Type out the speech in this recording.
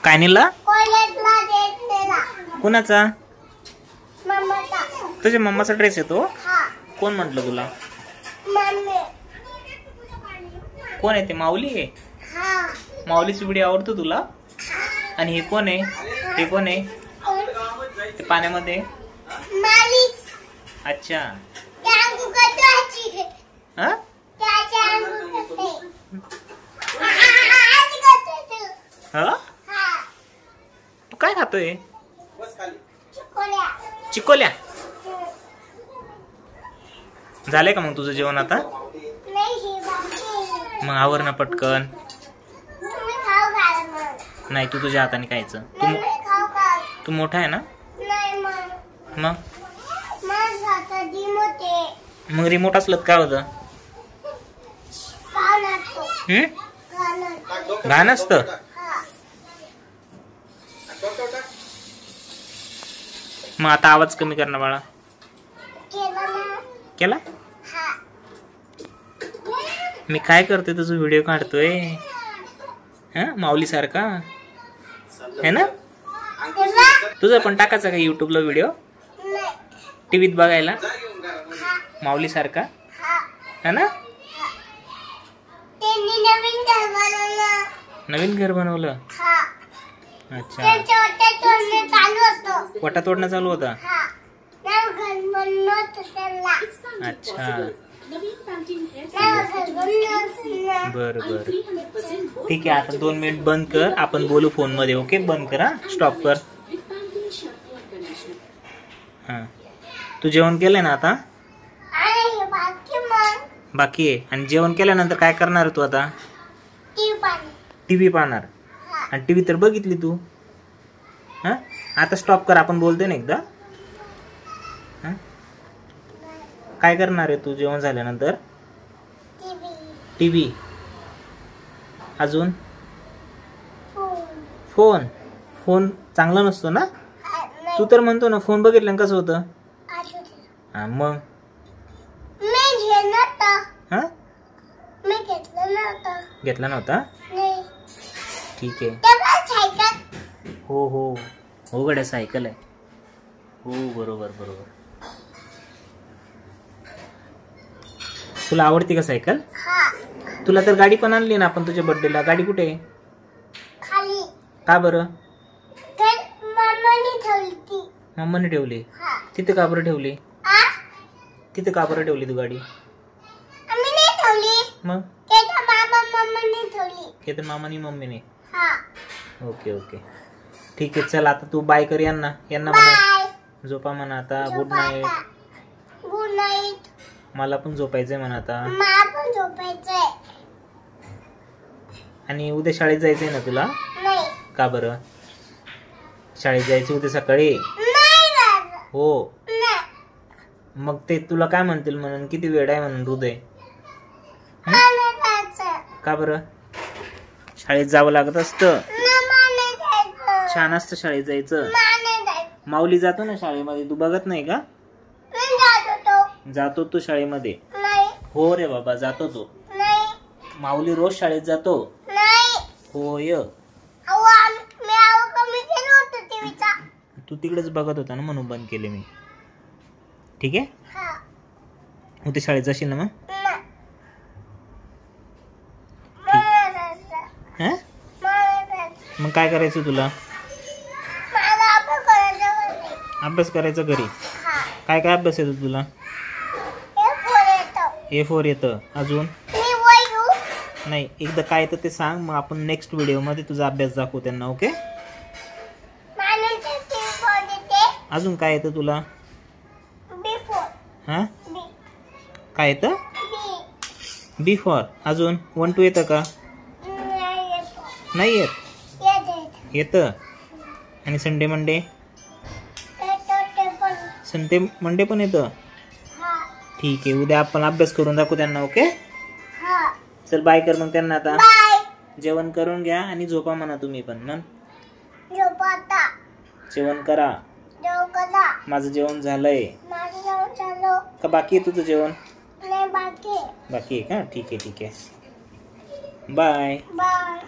काय नेला? कॉलेजला ड्रेस नेला. कोणाचा? मम्माचा. तुझ्या मम्माचा ड्रेस येतो? हा. कोण म्हटलं तुला? मम्मी. कोण आहे ते? माऊली आहे? हा. माऊलीची व्हिडिओ आवडतो तुला? आणि हे कोण आहे? ते कोण आहे? ते पाण्यामध्ये? मालिश. अच्छा. त्या अंगू करते. हा? त्याच्या अंगू करते. आज करते तू. हा? हा. तू काय खातोय? चिकोल्या. चिकोल्या? झालंय का मग तुझं जेवण आता? नाही बाकी. मग आवर ना पटकन. तुम्ही खाऊ घाला मग. नाही, तू तुझ्या हाताने खायचं. नाही खाऊ घाल. तू मोठा आहे ना? नाही मग. मग माझा रिमोट आहे. मग रिमोट असलं काय होतं? घाण असतो. घाण असतं? हा. मग आता आवाज कमी कर ना बाळा. केला ना. केला? हा. मी काय करतोय? तुझा व्हिडिओ काढतोय. हा, माऊली सारखा है ना? तुझं पण टाकायचा का युट्यूबला व्हिडिओ? नाही. टीव्हीत बघायला हा. माऊली सारखा हा. है ना? त्यांनी नवीन घर बनवलं. नवीन घर बनवलं? हा. अच्छा. त्यांच्या वाट्यात तोडणं चालू होतं. वटा तोडणं चालू होता? हा. नवं घर बनवलं होतं त्यांना. अच्छा. नवं घर बनवलं. बर बर, ठीक आहे. आता 2 मिनिट बंद कर, आपण बोलू फोन मध्ये. ओके, बंद कर. हा, स्टॉप कर. हा, तू जेवण केलंय ना आता? आणि बाकी मग बाकी आहे. आणि जेवण केल्यानंतर काय करणार तू आता? टीव्ही पाहणार. हा. आणि टीव्ही तर बघितली तू. हा, आता स्टॉप कर, आपण बोलतोय ना एकदा. हा, काय करणार आहे तू जेवण झाल्यानंतर? टीव्ही. अजून? फोन. फोन चांगला नसतो ना? तू तर म्हणतो ना फोन बघितलं कसं होतं? हा, मग हा, घेतला नव्हता? ठीक आहे. हो हो हो गड्या, सायकल आहे. हो, बरोबर बरोबर. तुला आवडती का सायकल? तुला तर गाडी पण आणली ना आपण तुझ्या बर्थडेला. गाडी कुठे आहे? खाली. का बरं? मम्माने ठेवली. मम्माने ठेवली? हा. तिथे का बरं ठेवली? आ? तिथे का बरं ठेवली तू गाडी? आम्ही नाही ठेवली. मग केतन मामा मम्माने ठेवली. केतन मामानी मम्मीने? हा. ओके ओके, ठीक आहे. चल आता तू बाय कर यांना. म्हणा बाय. झोपा म्हणा आता. Good night. Good night. मला पण झोपायचंय म्हणा आता. मला पण झोपायचंय. आणि उद्या शाळेत जायचंय ना तुला? नाही. का बरं? शाळेत जायचं उद्या सकाळी? नाही जायचं. हो. नाही. मग ते तुला काय म्हणतील म्हणून, किती वेळ आहे म्हणून हृदय? मला जायचं. का बरं? शाळेत जावं लागत असतं. मला जायचं. छान असतं शाळेत जायचं. मला जायचं. माऊली जातो ना शाळेमध्ये, तू बघत नाही का? मी जात होतो. जातो तो शाळेमध्ये? नाही. हो रे बाबा, जातो तो. नाही. माऊली रोज शाळेत जातो. नाही. होय. मी आव कमी केलं होतं टीव्हीचा. तू तिकडेच बघत होता ना म्हणून बंद केले मी. ठीक आहे. हा. उद्या शाळेत जाशील ना मग? नाही. मला जायचं. हा? मला जायचं. मग काय करायचं तुला? मला आपण करायचं घरी. अभ्यास करायचा घरी? हा. काय काय अभ्यास येतो तुला? हे फोन येतं. A4 येतं. अजून? मी वही घेऊ? नाही, एकदा काय येतं ते सांग, मग आपण नेक्स्ट व्हिडिओमध्ये तुझा अभ्यास दाखवू त्यांना. ओके. त्यानंतर टी फोन येते. अजून काय येतं तुला? बी फोन. हा, बी. काय येतं? बी. B for. अजून 1 2 येतं का? नाही येतो. नाही येत? येते. येतं. आणि संडे मंडे? येतो ते पण. संडे मंडे पण येतं? हा. ठीक आहे. उद्या आपण अभ्यास करून दाखवू त्यांना. ओके. हा. चल बाय कर मग त्यांना आता. बाय. जेवण करून घ्या आणि झोपा म्हणा तुम्ही पण. मग झोपाता. जेवण करा. जेवण करा. माझं जेवण झालंय. माझं जेवण झालं. का बाकी आहे तुझं जेवण? नाही बाकी. बाकी आहे का? ठीक आहे ठीक आहे. बाय. बाय.